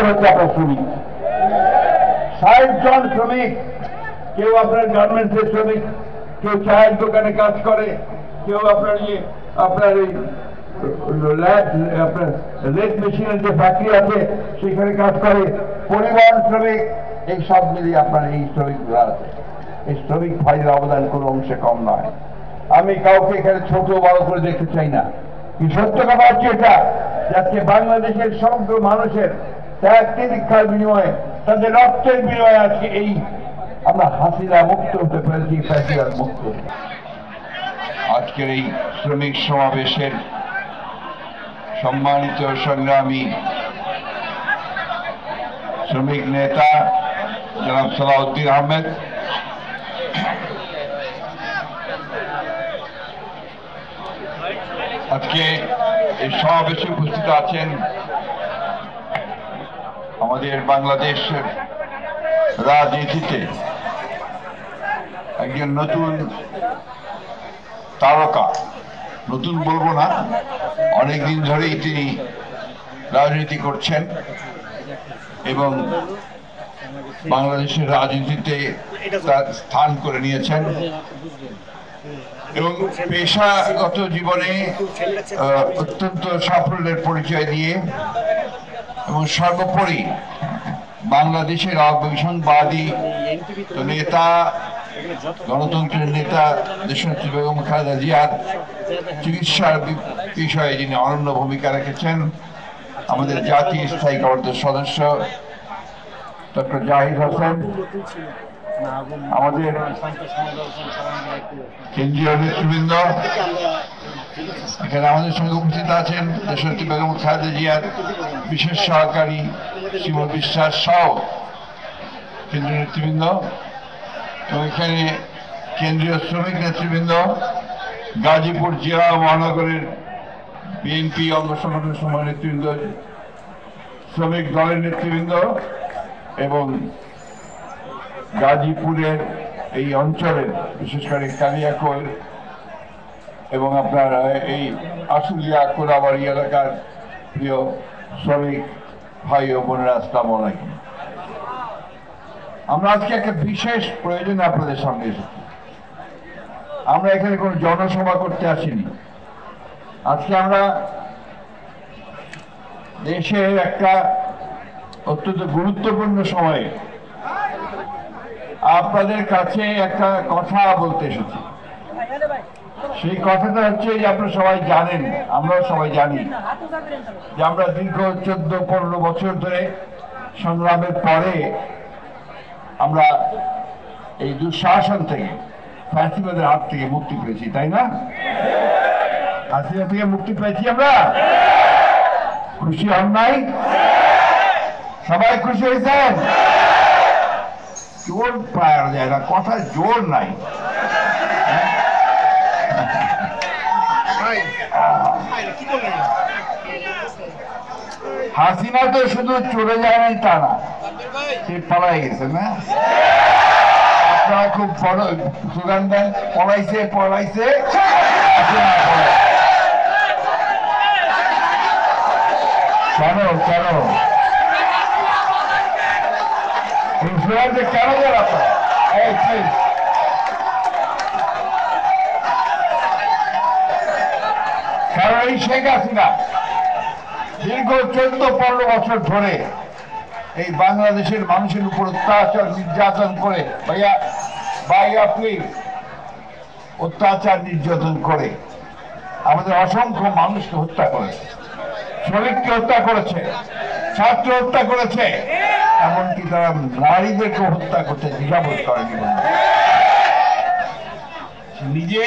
হচ্ছে আপনার শ্রমিক। 60 জন শ্রমিক, কেউ আপনার গার্মেন্টসের শ্রমিক, কেউ চায়ের দোকানে কাজ করে, কেউ আপনার আপনার এই আপনার লেদ মেশিনের যে ফ্যাক্টরি আছে সেখানে কাজ করে, পরিবহন শ্রমিক, এই সব মিলিয়ে আপনার এই শ্রমিকগুলো আছে। এই শ্রমিক ভাইয়ের অবদান কোনো অংশে কম নয়। আমি কাউকে এখানে ছোট বড় করে দেখতে চাই না। কি সত্য কথা হচ্ছে এটা, আজকে বাংলাদেশের সমগ্র মানুষের ত্যাগ তিতিক্ষার বিনিময়ে, তাদের রক্তের বিনিময়ে আজকে এই আমরা হাসিনা মুক্ত হতে পেরেছি, ফ্যাসিবাদ মুক্ত। আজকের এই শ্রমিক সমাবেশের সম্মানিত সংগ্রামী শ্রমিক নেতা জনাব সালাউদ্দিন আহমেদ, আজকে এই সমাবেশে উপস্থিত আছেন আমাদের বাংলাদেশের রাজনীতিতে একজন নতুন তারকা, নতুন বলবো না, অনেকদিন ধরেই তিনি রাজনীতি করছেন এবং বাংলাদেশের রাজনীতিতে তার স্থান করে নিয়েছেন এবং পেশাগত জীবনে অত্যন্ত সাফল্যের পরিচয় দিয়ে এবং সর্বোপরি বাংলাদেশের অবিসংবাদী নেতা, গণতন্ত্রের নেতা দেশনেত্রী বেগম খালেদা জিয়ার চিকিৎসার বিষয়ে যিনি অনন্য ভূমিকা রেখেছেন, আমাদের জাতীয় স্থায়ী কমিটির সদস্য ডক্টর জাহিদ হোসেন, আমাদের কেন্দ্রীয় নেতৃবৃন্দ, এখানে আমাদের সঙ্গে উপস্থিত আছেন দেশনেত্রী বেগম খালেদা জিয়ার বিশেষ সহকারী শিমুল বিশ্বাস সহ কেন্দ্রীয় নেতৃবৃন্দ, এবং এখানে কেন্দ্রীয় শ্রমিক নেতৃবৃন্দ, গাজীপুর জেলা মহানগরের বিএনপি অঙ্গ সংগঠনের সময় নেতৃবৃন্দ, শ্রমিক দলের নেতৃবৃন্দ এবং গাজীপুরের এই অঞ্চলের বিশেষ করে কালিয়াকৈর এবং আপনার এই আশুলিয়া কোলাবাড়ি এলাকার প্রিয় শ্রমিক ভাই ও বোনেরা, আসসালামু আলাইকুম। আমরা আজকে একটা বিশেষ প্রয়োজনে আপনাদের সামনে এসেছি। আমরা এখানে কোনো জনসভা করতে আসিনি। আজকে আমরা দেশের একটা অত্যন্ত গুরুত্বপূর্ণ সময়ে আপনাদের কাছে একটা কথা বলতে এসেছি। সেই কথাটা হচ্ছে যে আপনারা সবাই জানেন, আমরাও সবাই জানি যে আমরা দীর্ঘ 14-15 বছর ধরে সংগ্রামের পরে আমরা এই দুঃশাসন থেকে, ফ্যাসিবাদের হাত থেকে মুক্তি পেয়েছি, তাই না? হাসিনা থেকে মুক্তি পেয়েছি আমরা। খুশি হন নাই? সবাই খুশি হয়েছেন? জোর পাওয়া যায় না, কথার জোর নাই। হাসিনা তো শুধু চলে যায় নাই তা না, সে পালাই গেছে না? আপনারা খুব বড় স্লোগান দেন, পলাইছে পলাইছে, কেন কেন স্লোগানটা কেন দেন আপনারা? কারণ এই শেখ হাসিনা দীর্ঘ 14-15 বছর ধরে এই বাংলাদেশের মানুষের উপর অত্যাচার নির্যাতন করে, অত্যাচার নির্যাতন করে আমাদের অসংখ্য মানুষকে হত্যা করেছে, শ্রমিককে হত্যা করেছে, ছাত্র হত্যা করেছে, এমনকি তারা নারীদেরকে হত্যা করতে দ্বিধাবোধ করেনি। নিজে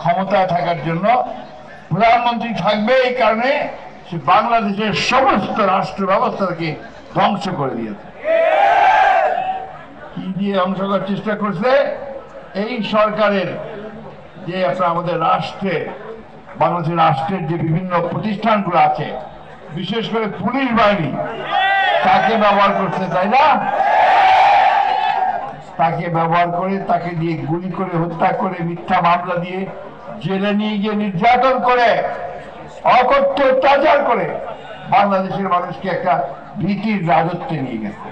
ক্ষমতায় থাকার জন্য প্রধানমন্ত্রী থাকবে, এই কারণে সে বাংলাদেশের সমস্ত রাষ্ট্র ব্যবস্থাকে ধ্বংস করে দিয়েছে। কি দিয়ে ধ্বংস করার চেষ্টা করছে? এই সরকারের যে আমাদের রাষ্ট্রে, বাংলাদেশের রাষ্ট্রের যে বিভিন্ন প্রতিষ্ঠানগুলো আছে, বিশেষ করে পুলিশ বাহিনী, তাকে ব্যবহার করছে, তাই না? তাকে ব্যবহার করে, তাকে দিয়ে গুলি করে হত্যা করে, মিথ্যা মামলা দিয়ে জেলে নিয়ে গিয়ে নির্যাতন করে, অকথ্য অত্যাচার করে বাংলাদেশের মানুষকে একটা ভীতির রাজত্বে নিয়ে গেছে।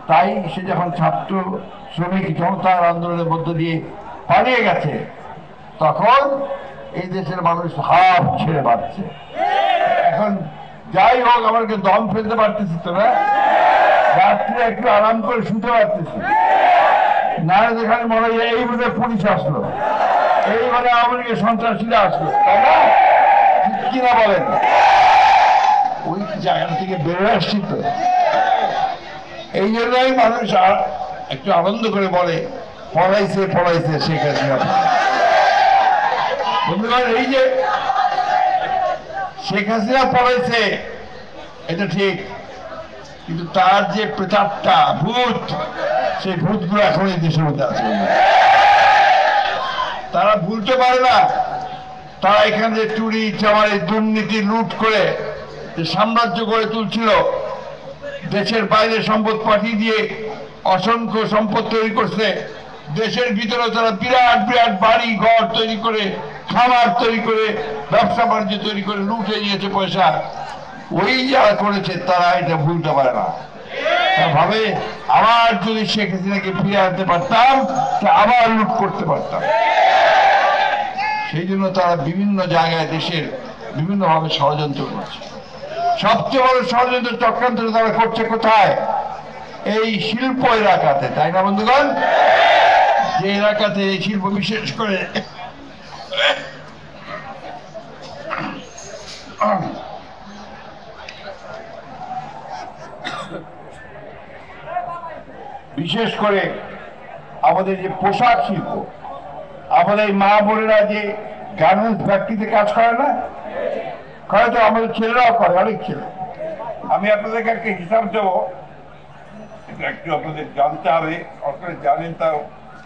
তাই সে যখন ছাত্র শ্রমিক জনতার আন্দোলনের মধ্য দিয়ে পালিয়ে গেছে, তখন এই দেশের মানুষ হাফ ছেড়ে বাঁচছে। এখন যাই হোক, আমাকে দম ফেলতে পারতেছি তো না, রাত্রে একটু আরাম করে শুতে পারতেছি না, যেখানে মনে হয় এই বলে পুলিশ আসলো, এই মানে আওয়ামী লীগের সন্ত্রাসীরা আসলো, তাই না? কিনা বলেন? ওই জায়গা থেকে বেরোয় আসছি তো, এই জন্যই মানুষ একটু আনন্দ করে বলে পলাইছে পলাইছে শেখ হাসিনা। বন্ধুগণ, এই যে শেখ হাসিনা পলাইছে এটা ঠিক, কিন্তু তার যে প্রেতাত্মা ভূত, সেই ভূতগুলো এখন এই দেশের মধ্যে আছে। তারা ভুলতে পারে না, তারা এখানে চুরি চামারি দুর্নীতি লুট করে যে সাম্রাজ্য গড়ে তুলছিল, দেশের বাইরে সম্পদ পাঠিয়ে দিয়ে অসংখ্য সম্পদ তৈরি করছে, দেশের ভিতরে তারা বিরাট বিরাট বাড়ি ঘর তৈরি করে, খামার তৈরি করে, ব্যবসা বাণিজ্য তৈরি করে লুটে নিয়েছে পয়সা। ওই যারা করেছে তারা এটা ভুলতে পারে না, ভাবে আবার যদি শেখ হাসিনাকে ফিরে আনতে পারতাম আবার লুট করতে পারতাম। সেই জন্য তারা বিভিন্ন জায়গায় দেশের বিভিন্ন ভাবে ষড়যন্ত্র করছে। সবচেয়ে বড় ষড়যন্ত্র চক্রান্ত তারা করছে কোথায়? এই শিল্প এলাকাতে, তাই না বন্ধুগণ? যে এলাকাতে এই শিল্প বিশেষ করে আমাদের যে পোশাক শিল্প, আমাদের মা বোনেরা যে গার্মেন্টস ফ্যাক্টরিতে কাজ করে না, করে তো আমাদের ছেলেরাও করে, অনেক ছেলে। আমি আপনাদেরকে একটা হিসাব দেবো, এটা একটু আপনাদের জানতে হবে, আপনারা জানেন তাও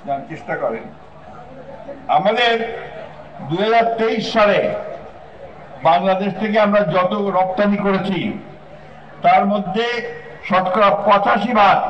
জানার চেষ্টা করেন। আমাদের 2023 সালে বাংলাদেশ থেকে আমরা যত রপ্তানি করেছি তার মধ্যে শতকরা 85%